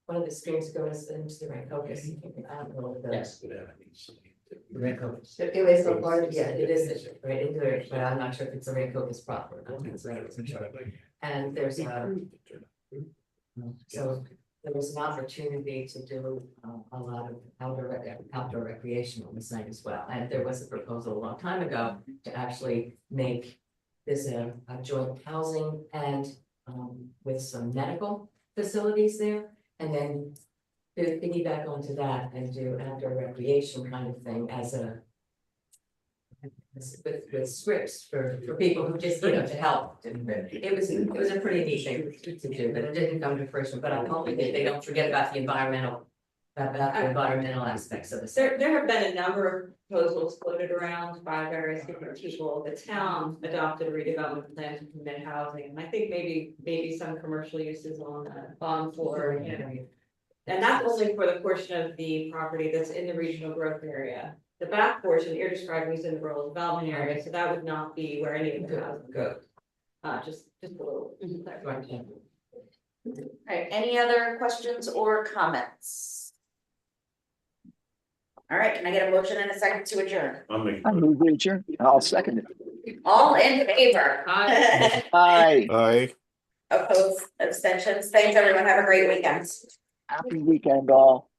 one of the streams goes into the Rancocas. I don't know if that's- It was a part of, yeah, it is right into it, but I'm not sure if it's a Rancocas proper. or not. And there's so there was an opportunity to do a lot of outdoor recreation on the site as well. And there was a proposal a long time ago to actually make this a joint housing and with some medical facilities there. And then to piggyback onto that and do outdoor recreation kind of thing as a with scripts for people who just, to help. It was a pretty neat thing to do, but it didn't come to fruition, but I'm hoping that they don't forget about the environmental aspects of this. There have been a number of proposals floated around by various different people. The town adopted a redevelopment plan to permit housing, and I think maybe some commercial uses on the bottom floor, And that's only for the portion of the property that's in the regional growth area. The back portion that you're describing is in the rural development area, so that would not be where any of the housing goes. Just a little. Alright, any other questions or comments? All right, can I get a motion and a second to adjourn? I move to adjourn. I'll second it. All in favor? Aye. Aye. Opposed, abstentions? Thanks, everyone. Have a great weekend. Happy weekend, all.